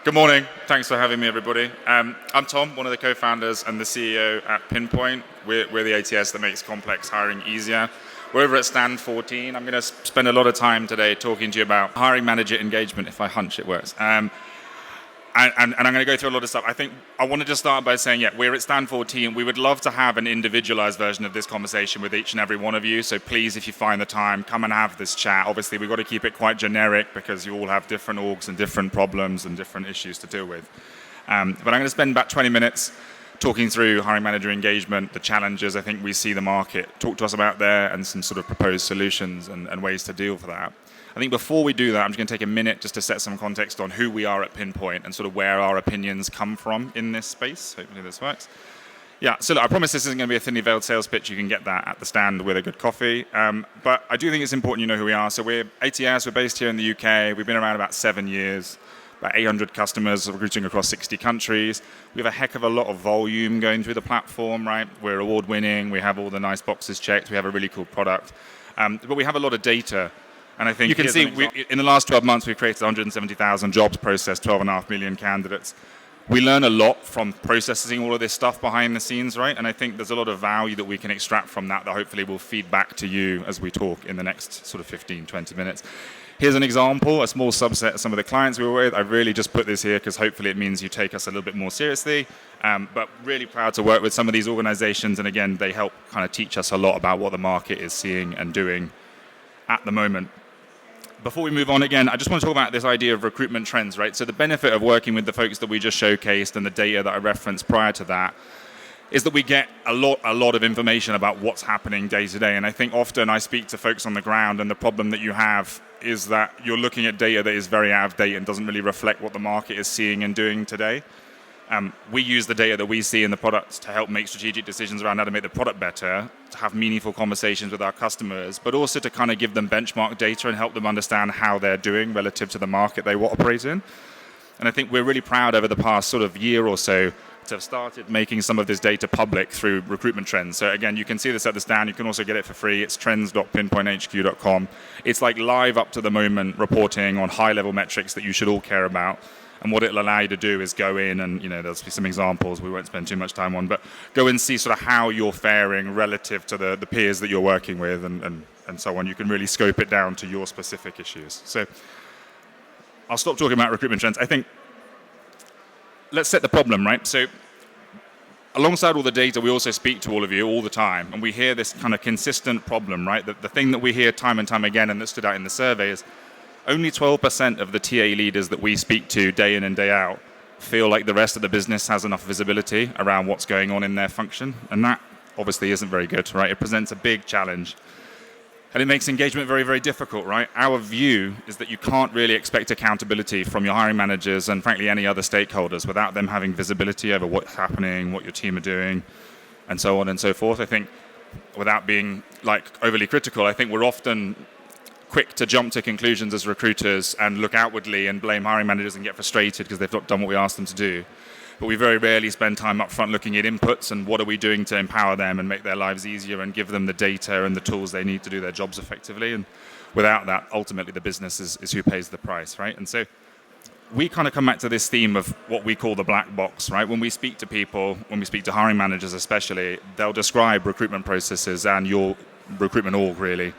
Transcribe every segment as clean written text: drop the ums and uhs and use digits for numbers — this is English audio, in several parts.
Good morning. Thanks for having me, everybody. I'm Tom, one of the co-founders and the CEO at Pinpoint. We're the ATS that makes complex hiring easier. We're over at Stand 14. I'm going to spend a lot of time today talking to you about hiring manager engagement, if I hunch it works. And I'm going to go through a lot of stuff. I think I wanted to start by saying, we're at Stand 14. We would love to have an individualized version of this conversation with each and every one of you. So please, if you find the time, come and have this chat. Obviously, we've got to keep it quite generic because you all have different orgs and different problems and different issues to deal with. But I'm going to spend about 20 minutes talking through hiring manager engagement, the challenges I think we see the market talk to us about there, and some sort of proposed solutions and ways to deal with that. I think before we do that, I'm just going to take a minute just to set some context on who we are at Pinpoint and sort of where our opinions come from in this space. Hopefully this works. So look, I promise this isn't going to be a thinly veiled sales pitch. You can get that at the stand with a good coffee. But I do think it's important you know who we are. So we're ATS, we're based here in the UK. We've been around about 7 years, about 800 customers, recruiting across 60 countries. We have a heck of a lot of volume going through the platform, right? We're award winning. We have all the nice boxes checked. We have a really cool product. But we have a lot of data. And I think you can see in the last 12 months, we've created 170,000 jobs, processed 12.5 million candidates. We learn a lot from processing all of this stuff behind the scenes, right? And I think there's a lot of value that we can extract from that hopefully will feed back to you as we talk in the next sort of 15, 20 minutes. Here's an example, a small subset of some of the clients we were with. I really just put this here because hopefully it means you take us a little bit more seriously. But really proud to work with some of these organizations. And again, they help kind of teach us a lot about what the market is seeing and doing at the moment. Before we move on again, I just want to talk about this idea of recruitment trends, right? So the benefit of working with the folks that we just showcased and the data that I referenced prior to that is that we get a lot of information about what's happening day to day. And I think often I speak to folks on the ground and the problem that you have is that you're looking at data that is very out of date and doesn't really reflect what the market is seeing and doing today. We use the data that we see in the products to help make strategic decisions around how to make the product better, to have meaningful conversations with our customers, but also to kind of give them benchmark data and help them understand how they're doing relative to the market they operate in. And I think we're really proud over the past sort of year or so to have started making some of this data public through recruitment trends. So again, you can see this at the stand. You can also get it for free. It's trends.pinpointhq.com. It's like live up to the moment reporting on high level metrics that you should all care about. And what it'll allow you to do is go in and, there'll be some examples we won't spend too much time on, but go and see sort of how you're faring relative to the peers that you're working with and so on. You can really scope it down to your specific issues. So I'll stop talking about recruitment trends. I think let's set the problem, right? So alongside all the data, we also speak to all of you all the time, and we hear this kind of consistent problem, right? The thing that we hear time and time again and that stood out in the survey is only 12% of the TA leaders that we speak to day in and day out feel like the rest of the business has enough visibility around what's going on in their function. And that obviously isn't very good, right? It presents a big challenge. And it makes engagement very, very difficult, right? Our view is that you can't really expect accountability from your hiring managers and frankly any other stakeholders without them having visibility over what's happening, what your team are doing, and so on and so forth. I think without being overly critical, I think we're often quick to jump to conclusions as recruiters and look outwardly and blame hiring managers and get frustrated because they've not done what we asked them to do. But we very rarely spend time up front looking at inputs and what are we doing to empower them and make their lives easier and give them the data and the tools they need to do their jobs effectively. And without that, ultimately the business is who pays the price, right? And so we kind of come back to this theme of what we call the black box, right? When we speak to people, when we speak to hiring managers especially, they'll describe recruitment processes and your recruitment org really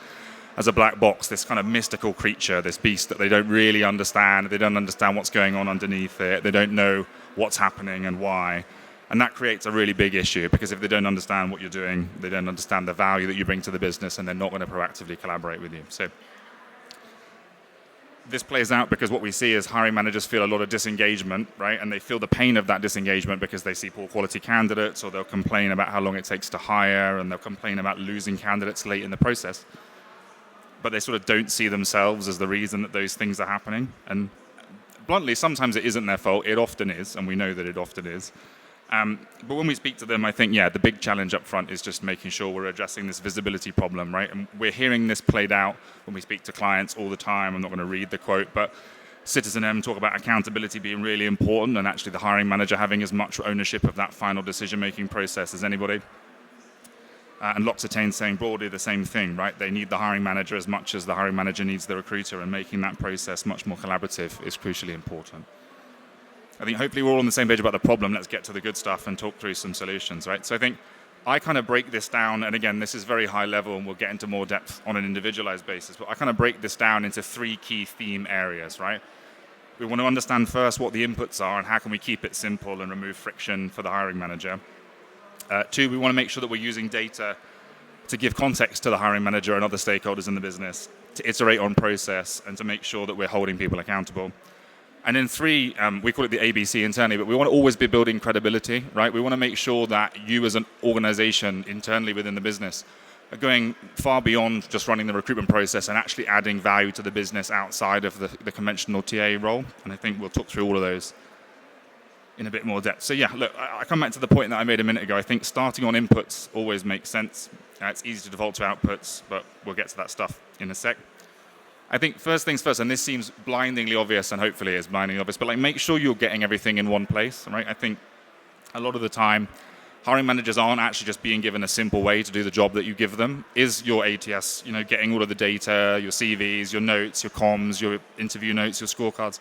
as a black box, this kind of mystical creature, this beast that they don't really understand. They don't understand what's going on underneath it. They don't know what's happening and why. And that creates a really big issue because if they don't understand what you're doing, they don't understand the value that you bring to the business and they're not going to proactively collaborate with you. So this plays out because what we see is hiring managers feel a lot of disengagement, right? And they feel the pain of that disengagement because they see poor quality candidates, or they'll complain about how long it takes to hire, and they'll complain about losing candidates late in the process. But they sort of don't see themselves as the reason that those things are happening. And bluntly, sometimes it isn't their fault. It often is, and we know that it often is. But when we speak to them, I think, the big challenge up front is just making sure we're addressing this visibility problem, right? And we're hearing this played out when we speak to clients all the time. I'm not going to read the quote, but Citizen M talk about accountability being really important and actually the hiring manager having as much ownership of that final decision-making process as anybody. And L'Occitane saying broadly the same thing, right? They need the hiring manager as much as the hiring manager needs the recruiter, and making that process much more collaborative is crucially important. I think hopefully we're all on the same page about the problem. Let's get to the good stuff and talk through some solutions, right? So I think I kind of break this down, and again, this is very high level, and we'll get into more depth on an individualized basis, but I kind of break this down into 3 key theme areas, right? We want to understand first what the inputs are and how can we keep it simple and remove friction for the hiring manager. 2, we want to make sure that we're using data to give context to the hiring manager and other stakeholders in the business, to iterate on process, and to make sure that we're holding people accountable. And then 3, we call it the ABC internally, but we want to always be building credibility, right? We want to make sure that you as an organization internally within the business are going far beyond just running the recruitment process and actually adding value to the business outside of the conventional TA role. And I think we'll talk through all of those in a bit more depth. So yeah, look, I come back to the point that I made a minute ago. I think starting on inputs always makes sense. It's easy to default to outputs, but we'll get to that stuff in a sec. I think first things first, and this seems blindingly obvious, and hopefully is blindingly obvious, but like make sure you're getting everything in one place, right? I think a lot of the time, hiring managers aren't actually just being given a simple way to do the job that you give them. Is your ATS, getting all of the data, your CVs, your notes, your comms, your interview notes, your scorecards?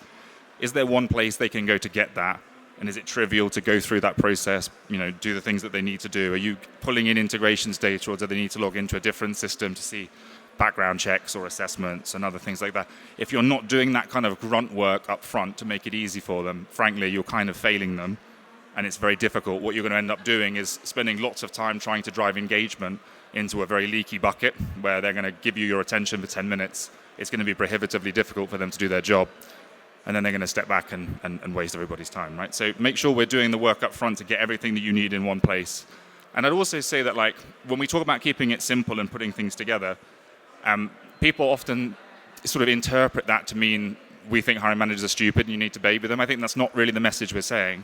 Is there one place they can go to get that? And is it trivial to go through that process, do the things that they need to do? Are you pulling in integrations data, or do they need to log into a different system to see background checks or assessments and other things like that? If you're not doing that kind of grunt work up front to make it easy for them, frankly, you're kind of failing them, and it's very difficult. What you're going to end up doing is spending lots of time trying to drive engagement into a very leaky bucket where they're going to give you your attention for 10 minutes. It's going to be prohibitively difficult for them to do their job, and then they're going to step back and waste everybody's time, right? So make sure we're doing the work up front to get everything that you need in one place. And I'd also say that, like, when we talk about keeping it simple and putting things together, people often sort of interpret that to mean we think hiring managers are stupid and you need to baby them. I think that's not really the message we're saying.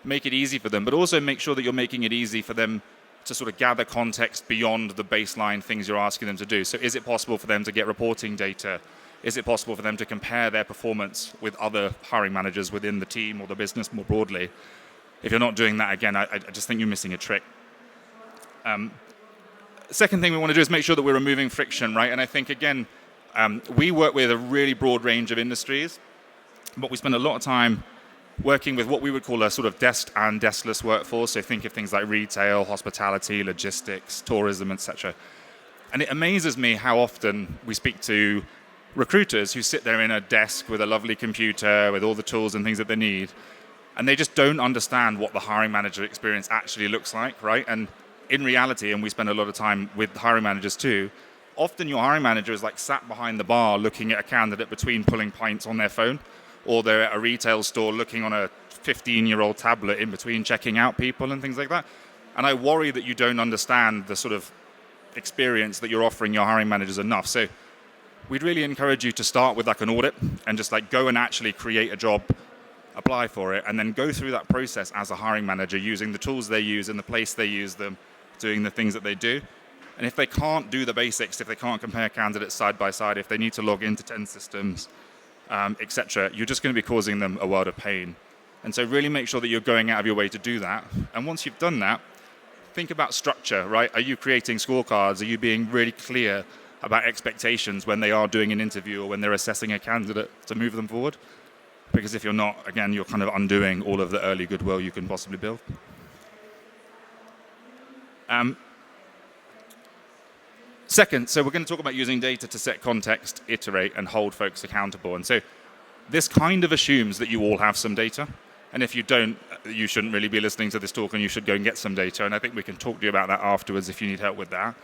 Make it easy for them, but also make sure that you're making it easy for them to sort of gather context beyond the baseline things you're asking them to do. So is it possible for them to get reporting data? Is it possible for them to compare their performance with other hiring managers within the team or the business more broadly? If you're not doing that, again, I just think you're missing a trick. Second thing we want to do is make sure that we're removing friction, right? And I think, again, we work with a really broad range of industries, but we spend a lot of time working with what we would call a sort of desk and deskless workforce. So think of things like retail, hospitality, logistics, tourism, etc. And it amazes me how often we speak to recruiters who sit there in a desk with a lovely computer with all the tools and things that they need, and they just don't understand what the hiring manager experience actually looks like, right? And in reality, and we spend a lot of time with hiring managers too, often your hiring manager is like sat behind the bar looking at a candidate between pulling pints on their phone, or they're at a retail store looking on a 15-year-old tablet in between checking out people and things like that. And I worry that you don't understand the sort of experience that you're offering your hiring managers enough. So we'd really encourage you to start with like an audit and just like go and actually create a job, apply for it, and then go through that process as a hiring manager using the tools they use and the place they use them, doing the things that they do. And if they can't do the basics, if they can't compare candidates side by side, if they need to log into 10 systems, etc., you're just going to be causing them a world of pain. And so really make sure that you're going out of your way to do that. And once you've done that, think about structure, right? Are you creating scorecards? Are you being really clear about expectations when they are doing an interview or when they're assessing a candidate to move them forward? Because if you're not, again, you're kind of undoing all of the early goodwill you can possibly build. Second, so we're going to talk about using data to set context, iterate, and hold folks accountable. And so this kind of assumes that you all have some data. And if you don't, you shouldn't really be listening to this talk, and you should go and get some data. And I think we can talk to you about that afterwards if you need help with that.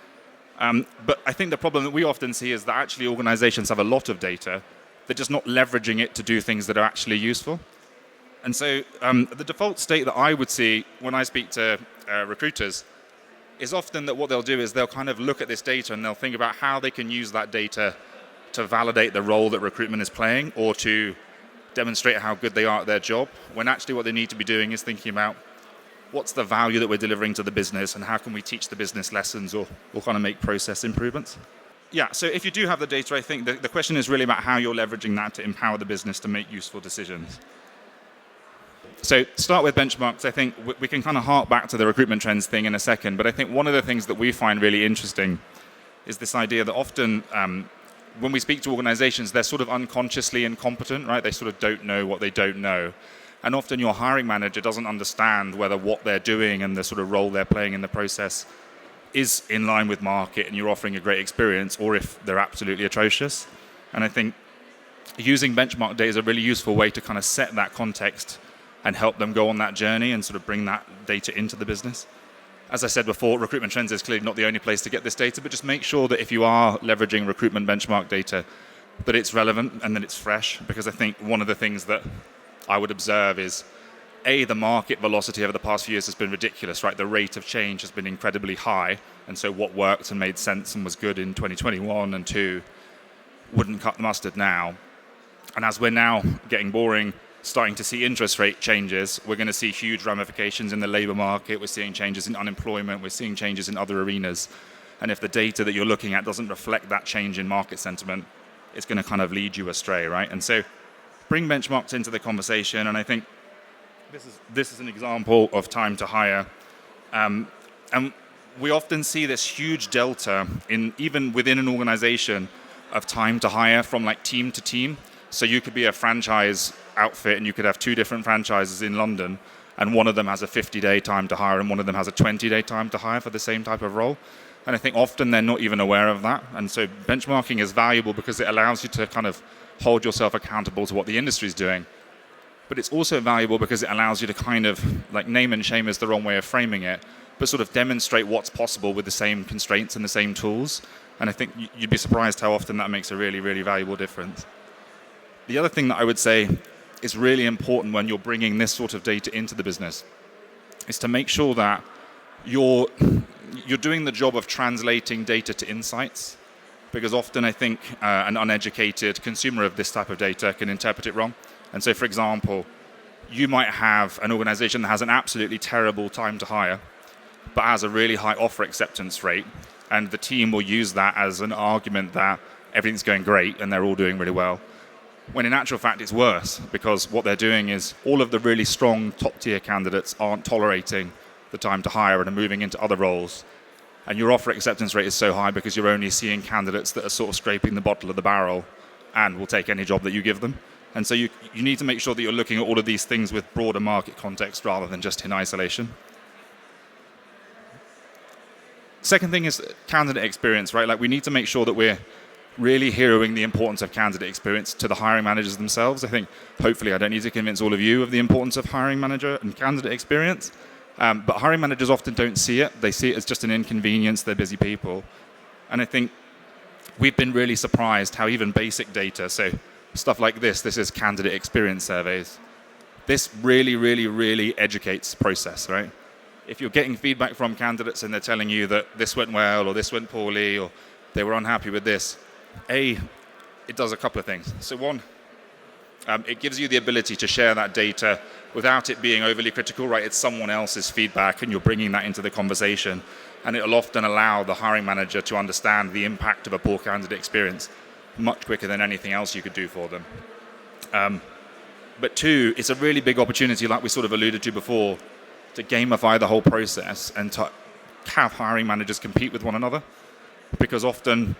But I think the problem that we often see is that actually organizations have a lot of data. They're just not leveraging it to do things that are actually useful. And so the default state that I would see when I speak to recruiters is often that what they'll do is they'll kind of look at this data and they'll think about how they can use that data to validate the role that recruitment is playing or to demonstrate how good they are at their job, when actually what they need to be doing is thinking about what's the value that we're delivering to the business and how can we teach the business lessons or kind of make process improvements. Yeah, so if you do have the data, I think the question is really about how you're leveraging that to empower the business to make useful decisions. So start with benchmarks. I think we can kind of hark back to the recruitment trends thing in a second, but I think one of the things that we find really interesting is this idea that often when we speak to organizations, they're sort of unconsciously incompetent, right? They sort of don't know what they don't know. And often your hiring manager doesn't understand whether what they're doing and the sort of role they're playing in the process is in line with market and you're offering a great experience, or if they're absolutely atrocious. And I think using benchmark data is a really useful way to kind of set that context and help them go on that journey and sort of bring that data into the business. As I said before, Recruitment Trends is clearly not the only place to get this data, but just make sure that if you are leveraging recruitment benchmark data, that it's relevant and that it's fresh, because I think one of the things that I would observe is, A, the market velocity over the past few years has been ridiculous, right? The rate of change has been incredibly high, and so what worked and made sense and was good in 2021 and 2 wouldn't cut the mustard now. And as we're now getting boring, starting to see interest rate changes, we're going to see huge ramifications in the labor market, we're seeing changes in unemployment, we're seeing changes in other arenas. And if the data that you're looking at doesn't reflect that change in market sentiment, it's going to kind of lead you astray, right? And so bring benchmarks into the conversation, and I think this is an example of time to hire. And we often see this huge delta even within an organization of time to hire from like team to team. So you could be a franchise outfit and you could have 2 different franchises in London, and one of them has a 50-day time to hire and one of them has a 20-day time to hire for the same type of role. And I think often they're not even aware of that. And so benchmarking is valuable because it allows you to kind of hold yourself accountable to what the industry is doing. But it's also valuable because it allows you to kind of, like, name and shame is the wrong way of framing it, but sort of demonstrate what's possible with the same constraints and the same tools. And I think you'd be surprised how often that makes a really, really valuable difference. The other thing that I would say is really important when you're bringing this sort of data into the business is to make sure that you're doing the job of translating data to insights, because often I think an uneducated consumer of this type of data can interpret it wrong. And so, for example, you might have an organization that has an absolutely terrible time to hire, but has a really high offer acceptance rate, and the team will use that as an argument that everything's going great and they're all doing really well. When in actual fact it's worse, because what they're doing is all of the really strong top-tier candidates aren't tolerating the time to hire and are moving into other roles. And your offer acceptance rate is so high because you're only seeing candidates that are sort of scraping the bottom of the barrel and will take any job that you give them. And so you need to make sure that you're looking at all of these things with broader market context rather than just in isolation. Second thing is candidate experience, right? Like, we need to make sure that we're really heroing the importance of candidate experience to the hiring managers themselves. I think, hopefully, I don't need to convince all of you of the importance of hiring manager and candidate experience. But hiring managers often don't see it. They see it as just an inconvenience. They're busy people. And I think we've been really surprised how even basic data, so stuff like this is candidate experience surveys. This really, really, really educates the process, right? If you're getting feedback from candidates and they're telling you that this went well or this went poorly or they were unhappy with this, it does a couple of things. So one, it gives you the ability to share that data without it being overly critical, right? It's someone else's feedback and you're bringing that into the conversation, and it'll often allow the hiring manager to understand the impact of a poor candidate experience much quicker than anything else you could do for them. But 2, it's a really big opportunity, like we sort of alluded to before, to gamify the whole process and to have hiring managers compete with one another, because often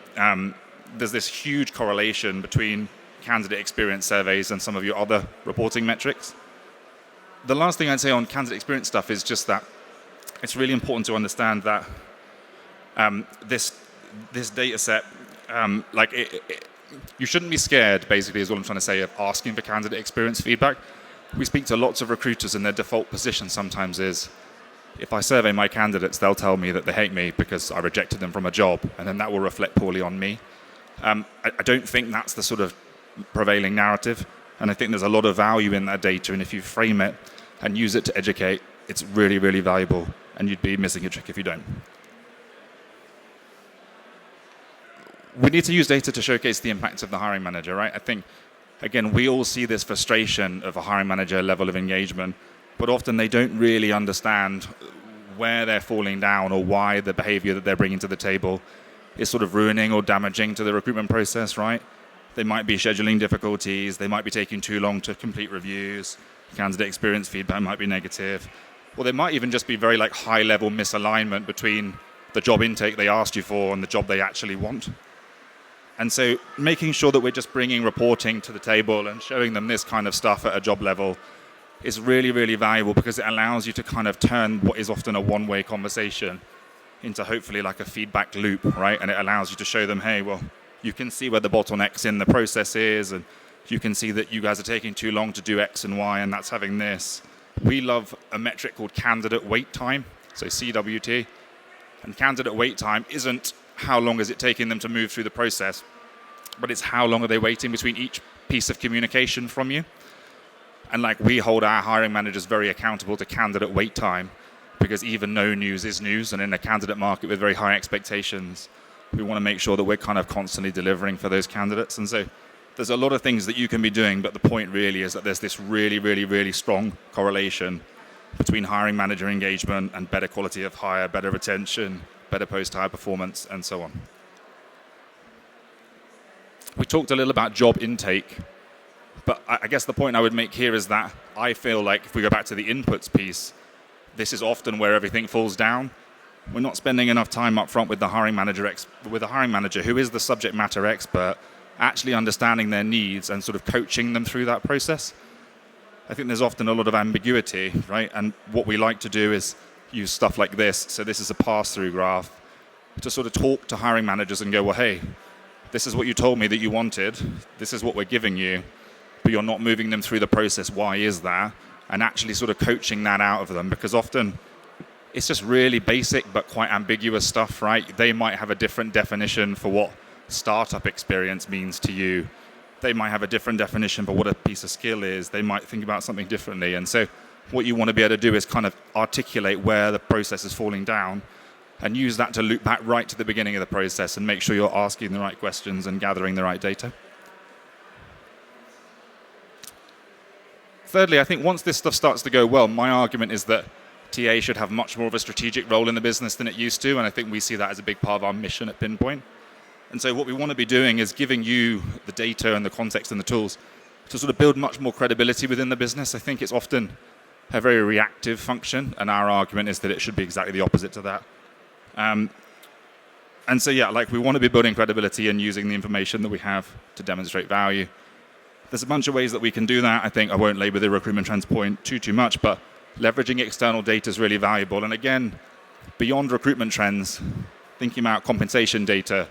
there's this huge correlation between candidate experience surveys and some of your other reporting metrics. The last thing I'd say on candidate experience stuff is just that it's really important to understand that this data set, you shouldn't be scared, basically, is what I'm trying to say, of asking for candidate experience feedback. We speak to lots of recruiters, and their default position sometimes is, if I survey my candidates, they'll tell me that they hate me because I rejected them from a job, and then that will reflect poorly on me. I don't think that's the sort of prevailing narrative, and I think there's a lot of value in that data, and if you frame it and use it to educate, it's really, really valuable, and you'd be missing a trick if you don't. We need to use data to showcase the impact of the hiring manager, right? I think, again, we all see this frustration of a hiring manager level of engagement, but often they don't really understand where they're falling down or why the behavior that they're bringing to the table is sort of ruining or damaging to the recruitment process, right? They might be scheduling difficulties, they might be taking too long to complete reviews, candidate experience feedback might be negative, or there might even just be very high-level misalignment between the job intake they asked you for and the job they actually want. And so making sure that we're just bringing reporting to the table and showing them this kind of stuff at a job level is really, really valuable because it allows you to kind of turn what is often a one-way conversation into hopefully like a feedback loop, right? And it allows you to show them, hey, well, you can see where the bottlenecks in the process is, and you can see that you guys are taking too long to do X and Y, and that's having this. We love a metric called candidate wait time, so CWT. And candidate wait time isn't how long is it taking them to move through the process, but it's how long are they waiting between each piece of communication from you. And like we hold our hiring managers very accountable to candidate wait time, because even no news is news, and in a candidate market with very high expectations, we want to make sure that we're kind of constantly delivering for those candidates. And so there's a lot of things that you can be doing, but the point really is that there's this really, really, really strong correlation between hiring manager engagement and better quality of hire, better retention, better post-hire performance, and so on. We talked a little about job intake, but I guess the point I would make here is that I feel like if we go back to the inputs piece, this is often where everything falls down. We're not spending enough time up front with the hiring manager who is the subject matter expert, actually understanding their needs and sort of coaching them through that process. I think there's often a lot of ambiguity, right? And what we like to do is use stuff like this. So this is a pass-through graph to sort of talk to hiring managers and go, well, hey, this is what you told me that you wanted. This is what we're giving you, but you're not moving them through the process. Why is that? And actually sort of coaching that out of them, because often it's just really basic but quite ambiguous stuff, right? They might have a different definition for what startup experience means to you. They might have a different definition for what a piece of skill is. They might think about something differently. And so what you want to be able to do is kind of articulate where the process is falling down and use that to loop back right to the beginning of the process and make sure you're asking the right questions and gathering the right data. Thirdly, I think once this stuff starts to go well, my argument is that TA should have much more of a strategic role in the business than it used to, and I think we see that as a big part of our mission at Pinpoint. And so what we want to be doing is giving you the data and the context and the tools to sort of build much more credibility within the business. I think it's often a very reactive function, and our argument is that it should be exactly the opposite to that. And so, yeah, like we want to be building credibility and using the information that we have to demonstrate value. There's a bunch of ways that we can do that. I think I won't labor the recruitment trends point too much, but leveraging external data is really valuable. And again, beyond recruitment trends, thinking about compensation data,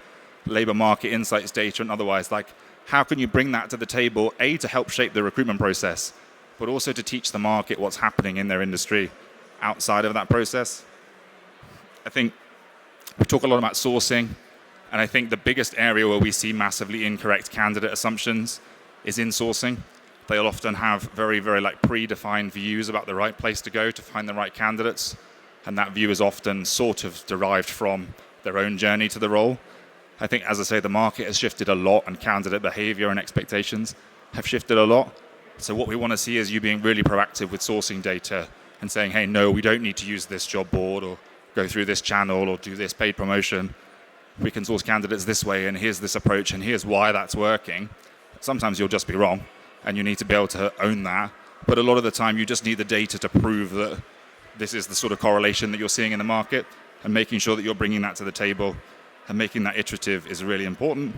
labor market insights data, and otherwise, like how can you bring that to the table, A, to help shape the recruitment process, but also to teach the market what's happening in their industry outside of that process. I think we talk a lot about sourcing, and I think the biggest area where we see massively incorrect candidate assumptions is in sourcing. They'll often have very, very like predefined views about the right place to go to find the right candidates, and that view is often sort of derived from their own journey to the role. I think, as I say, the market has shifted a lot, and candidate behavior and expectations have shifted a lot. So what we want to see is you being really proactive with sourcing data and saying, hey, no, we don't need to use this job board or go through this channel or do this paid promotion. We can source candidates this way, and here's this approach, and here's why that's working. Sometimes you'll just be wrong, and you need to be able to own that. But a lot of the time, you just need the data to prove that this is the sort of correlation that you're seeing in the market, and making sure that you're bringing that to the table and making that iterative is really important.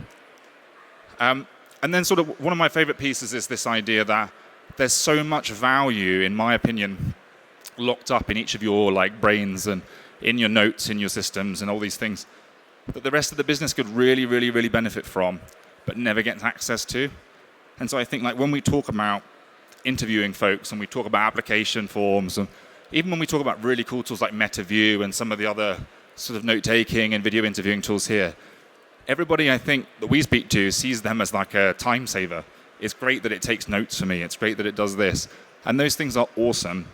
And then sort of one of my favorite pieces is this idea that there's so much value, in my opinion, locked up in each of your like brains and in your notes, in your systems and all these things that the rest of the business could really, really, really benefit from, but never gets access to. And so I think like when we talk about interviewing folks and we talk about application forms, and even when we talk about really cool tools like MetaView and some of the other sort of note-taking and video interviewing tools here, everybody I think that we speak to sees them as like a time saver. It's great that it takes notes for me. It's great that it does this. And those things are awesome.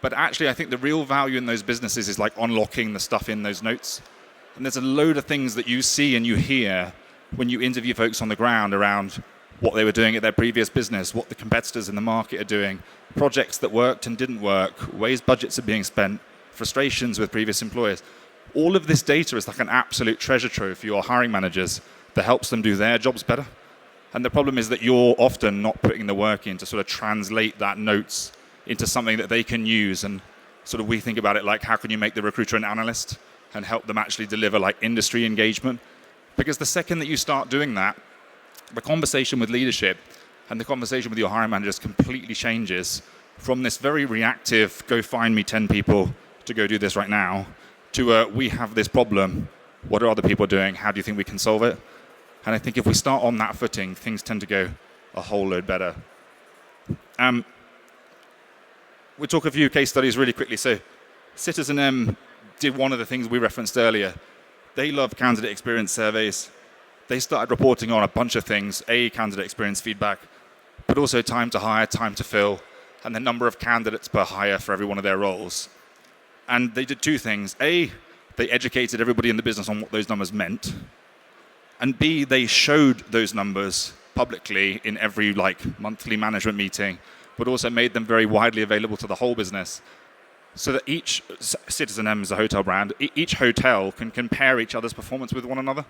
But actually, I think the real value in those businesses is like unlocking the stuff in those notes. And there's a load of things that you see and you hear when you interview folks on the ground around what they were doing at their previous business, what the competitors in the market are doing, projects that worked and didn't work, ways budgets are being spent, frustrations with previous employers. All of this data is like an absolute treasure trove for your hiring managers that helps them do their jobs better. And the problem is that you're often not putting the work in to sort of translate that notes into something that they can use. And sort of we think about it like, how can you make the recruiter an analyst and help them actually deliver like industry engagement? Because the second that you start doing that, the conversation with leadership and the conversation with your hiring managers completely changes from this very reactive, go find me 10 people to go do this right now, to we have this problem, what are other people doing, how do you think we can solve it? And I think if we start on that footing, things tend to go a whole load better. We'll talk a few case studies really quickly. So Citizen M did one of the things we referenced earlier. They love candidate experience surveys. They started reporting on a bunch of things, candidate experience feedback, but also time to hire, time to fill, and the number of candidates per hire for every one of their roles. And they did two things. A, they educated everybody in the business on what those numbers meant. And B, they showed those numbers publicly in every monthly management meeting, but also made them very widely available to the whole business. So that each, Citizen M is a hotel brand, each hotel can compare each other's performance with one another.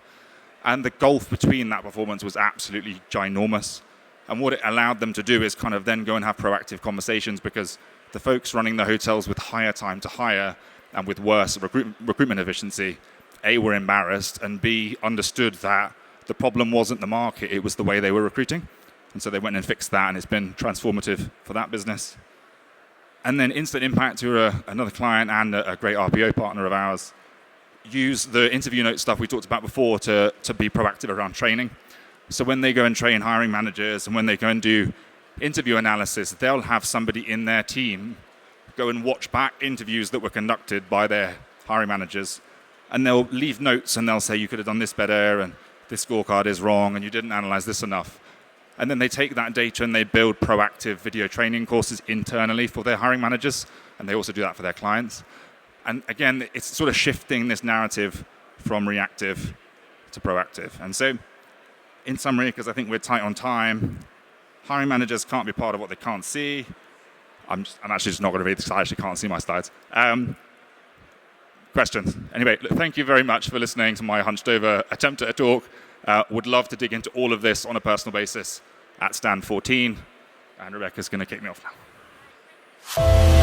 And the gulf between that performance was absolutely ginormous. And what it allowed them to do is kind of then go and have proactive conversations, because the folks running the hotels with higher time to hire and with worse recruitment efficiency, A, were embarrassed, and B, understood that the problem wasn't the market, it was the way they were recruiting. And so they went and fixed that, and it's been transformative for that business. And then Instant Impact, who are another client and a great RPO partner of ours, use the interview note stuff we talked about before to be proactive around training. So when they go and train hiring managers and when they go and do interview analysis, they'll have somebody in their team go and watch back interviews that were conducted by their hiring managers. And they'll leave notes and they'll say, you could have done this better, and this scorecard is wrong, and you didn't analyze this enough. And then they take that data and they build proactive video training courses internally for their hiring managers, and they also do that for their clients. And again, it's sort of shifting this narrative from reactive to proactive. And so, in summary, because I think we're tight on time, hiring managers can't be part of what they can't see. I'm actually just not going to read this because I actually can't see my slides. Questions? Anyway, thank you very much for listening to my hunched over attempt at a talk. Would love to dig into all of this on a personal basis at Stand 14. And Rebecca's going to kick me off now.